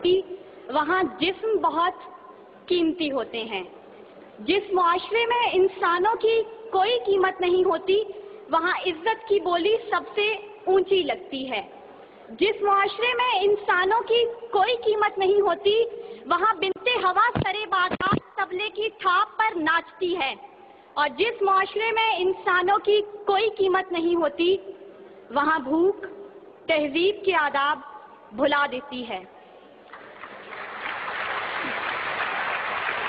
सकती, वहाँ जिस्म बहुत कीमती होते हैं। जिस मुआशरे में इंसानों की कोई कीमत नहीं होती, वहाँ इज्जत की बोली सबसे ऊंची लगती है। जिस मुआशरे में इंसानों की कोई कीमत नहीं होती, वहाँ बिनते हवा सरे बाजार तबले की थाप पर नाचती है। और जिस मुआशरे में इंसानों की कोई कीमत नहीं होती, वहाँ भूख तहजीब के आदाब भुला देती है।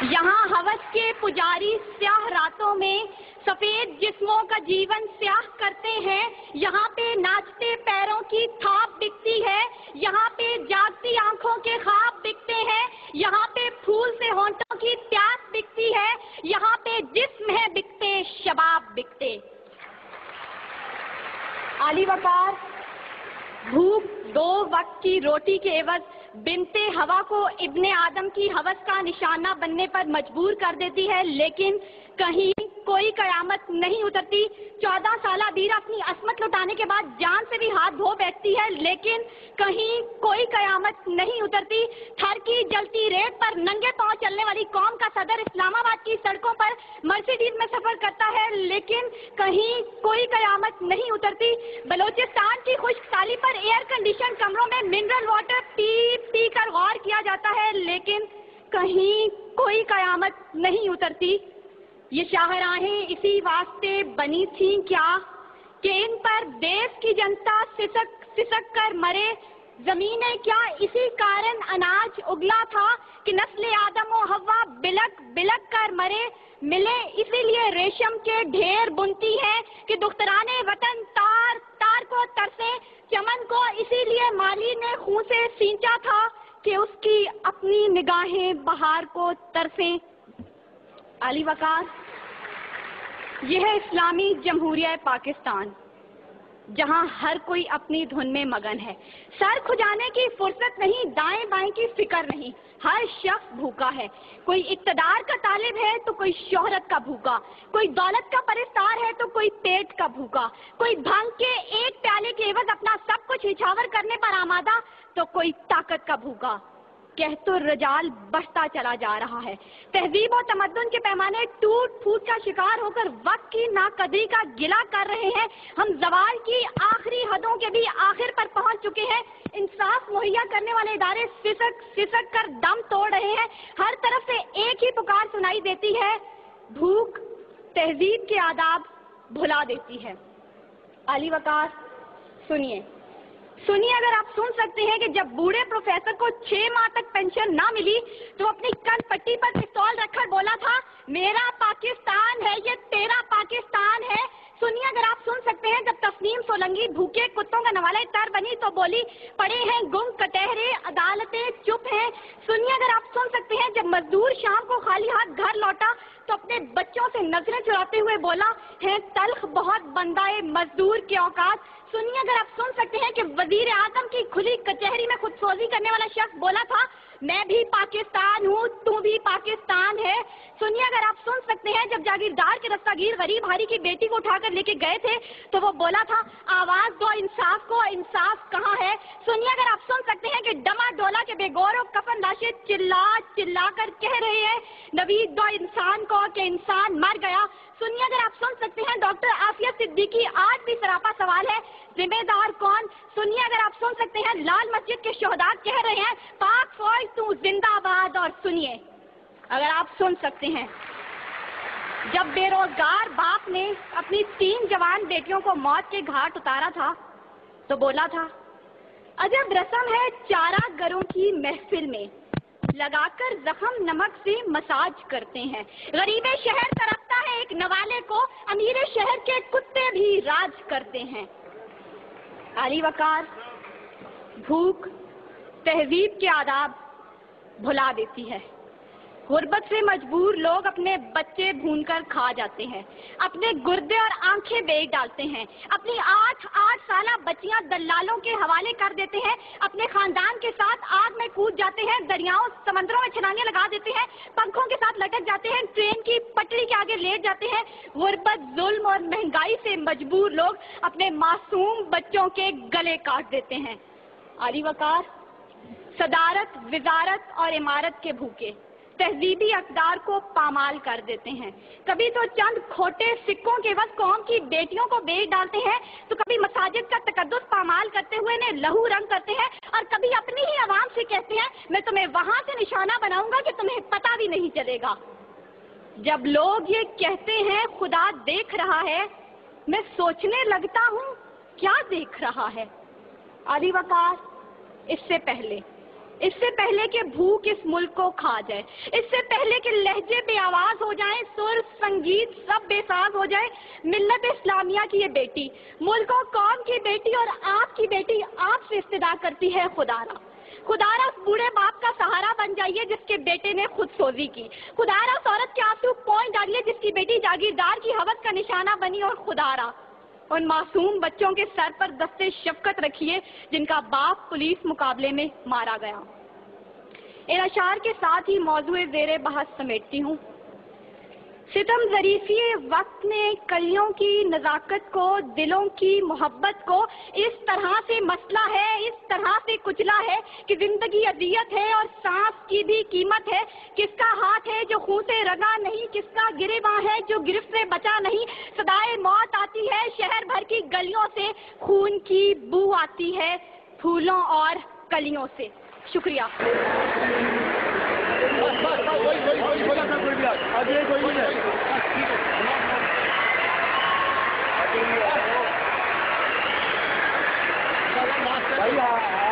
यहाँ हवस के पुजारी स्याह रातों में सफेद जिस्मों का जीवन स्याह करते हैं। यहाँ पे नाचते पैरों की थाप बिकती है, यहाँ पे जागती आंखों के ख्वाब बिकते हैं, यहाँ पे फूल से होंठों की प्यास बिकती है, यहाँ पे जिस्म है बिकते, शबाब बिकते। आली वकार भूख 2 वक्त की रोटी के एवज बिनते हवा को इब्ने आदम की हवस का निशाना बनने पर मजबूर कर देती है, लेकिन कहीं कोई कयामत नहीं उतरती। 14 साला बीरा अपनी असमत लुटाने के बाद जान से भी हाथ धो बैठती है, लेकिन कहीं कोई कयामत नहीं उतरती। थर की जलती रेत पर नंगे पांव चलने वाली कौम का सदर इस्लामाबाद की सड़कों पर मर्सिडीज में सफर करता है, लेकिन कहीं कोई कयामत नहीं उतरती। बलोचिस्तान की खुश्क साली पर एयर कंडीशन कमरों में मिनरल वाटर पी कर गौर किया जाता है, लेकिन कहीं कोई कयामत नहीं उतरती। ये शाहराहें इसी वास्ते बनी थीं क्या कि इन पर देश की जनता सिसक कर मरे। जमीने क्या इसी कारण अनाज उगला था कि नस्ल आदम और हव्वा बिलक कर मरे। मिले इसीलिए रेशम के ढेर बुनती हैं कि दुख्तराने वतन तार को तरसे। चमन को इसीलिए माली ने खून से सींचा था कि उसकी अपनी निगाहें बहार को तरसें। आली वकार यह है इस्लामी जमहूरिया पाकिस्तान, जहां हर कोई अपनी धुन में मगन है। सर खुजाने की फुर्सत नहीं, दाएं बाएं की फिक्र नहीं। हर शख्स भूखा है, कोई इक्तदार का तालिब है तो कोई शोहरत का भूखा, कोई दौलत का परिस्तार है तो कोई पेट का भूखा, कोई भांग के एक प्याले के एवज अपना सब कुछ निछावर करने पर आमादा तो कोई ताकत का भूखा। कहतो रजाल बढ़ता चला जा रहा है। तहजीब और तमद्दुन के पैमाने टूट फूट का शिकार होकर वक्त की नाकदरी का गिला कर रहे हैं। हम जवाल की आखिरी हदों के भी आखिर पर पहुंच चुके हैं। इंसाफ मुहैया करने वाले इदारे सिसक कर दम तोड़ रहे हैं। हर तरफ से एक ही पुकार सुनाई देती है, भूख तहजीब के आदाब भुला देती है। आली वकार सुनिए, अगर आप सुन सकते हैं कि जब बूढ़े प्रोफेसर को 6 माह तक पेंशन ना मिली तो अपनी कन पट्टी पर पिस्तौल रखकर बोला था, मेरा पाकिस्तान है ये तेरा पाकिस्तान है। सुनिए, अगर आप सुन सकते हैं जब तस्नीम सोलंकी भूखे कुत्तों का नवाला तर बनी तो बोली, पड़े हैं गुम कटहरे अदालतें चुप हैं। सुनिए, अगर आप सुन सकते हैं जब मजदूर शाम को खाली हाथ घर लौटा तो अपने बच्चों से नजरें चुराते हुए बोला, है तल्ख बहुत बंदाए मजदूर के औकात। सुनिए, अगर आप सुन सकते हैं कि वजीर आजम की खुली कचहरी में खुदसोजी करने वाला शख्स बोला था, मैं भी पाकिस्तान हूँ, तू भी पाकिस्तान है। सुनिए, अगर आप सुन सकते हैं जब जागीरदार के दस्तागीर गरीब हारी की बेटी को उठाकर लेके गए थे तो वो बोला था, आवाज दो इंसाफ को, इंसाफ कहाँ है। सुनिए, अगर आप सुन सकते हैं कि डमा डोला के बेगौर कफन लाशें चिल्ला कर कह रहे हैं, नवीद दो इंसान को कि इंसान मर गया। सुनिए, अगर आप सुन सकते हैं डॉक्टर आफिया सिद्दीकी आज भी सरापा सवाल है, जिम्मेदार कौन। सुनिए, अगर आप सुन सकते हैं लाल मस्जिद के शोहदा कह रहे हैं, पाक फौज तू जिंदाबाद। और सुनिए, अगर आप सुन सकते हैं जब बेरोजगार बाप ने अपनी 3 जवान बेटियों को मौत के घाट उतारा था तो बोला था, अजब रस्म है चारा गरों की महफिल में, लगाकर जख्म नमक से मसाज करते हैं। गरीबे शहर तरफता है एक नवाले को, अमीरे शहर के कुत्ते भी राज करते हैं। आली वकार भूख तहजीब के आदाब भुला देती है। गुर्बत से मजबूर लोग अपने बच्चे भूनकर खा जाते हैं, अपने गुर्दे और आंखें बेच डालते हैं, अपनी 8 साला बच्चियां दलालों के हवाले कर देते हैं, अपने खानदान के साथ आग में कूद जाते हैं, दरियाओं समंदरों में छलांगे लगा देते हैं, पंखों के साथ लटक जाते हैं, ट्रेन की पटरी के आगे लेट जाते हैं। गुर्बत, जुल्म और महंगाई से मजबूर लोग अपने मासूम बच्चों के गले काट देते हैं। आली वकार सदारत, वजारत और इमारत के भूखे तहजीबी अक़दार को पामाल कर देते हैं। कभी तो चंद खोटे सिक्कों के बस कौम की बेटियों को बेच डालते हैं, तो कभी मसाजिद का तकद्दुस पामाल करते हुए इन्हें लहू रंग करते हैं, और कभी अपनी ही आवाम से कहते हैं मैं तुम्हें वहां से निशाना बनाऊंगा कि तुम्हें पता भी नहीं चलेगा। जब लोग ये कहते हैं खुदा देख रहा है, मैं सोचने लगता हूँ क्या देख रहा है। आदि वकार, इससे पहले कि भूख इस मुल्क को खा जाए, इससे पहले कि लहजे बेआवाज हो जाएं, सुर संगीत सब बेसाज हो जाए, मिल्लत इस्लामिया की ये बेटी, मुल्क और कौम की बेटी और आपकी बेटी आपसे इस्तिदा करती है खुदारा उस बूढ़े बाप का सहारा बन जाइए जिसके बेटे ने खुद सोजी की। खुदारा उस औरत के आंसू पहुंच डालिए जिसकी बेटी जागीरदार की हवस का निशाना बनी। और खुदारा उन मासूम बच्चों के सर पर दस्ते शफकत रखिए जिनका बाप पुलिस मुकाबले में मारा गया। इन अशार के साथ ही मौजूए ज़ेरे बहस समेटती हूँ। सितम ज़रीफ़ी वक्त ने कलियों की नज़ाकत को, दिलों की मोहब्बत को इस तरह से मसला है, इस तरह से कुचला है कि जिंदगी अदियत है और सांस की भी कीमत है। किसका हाथ है जो खून से रंगा नहीं, किसका गिरेबां है जो गिरफ्त से बचा नहीं। सदाए मौत आती है शहर भर की गलियों से, खून की बू आती है फूलों और कलियों से। शुक्रिया। भैया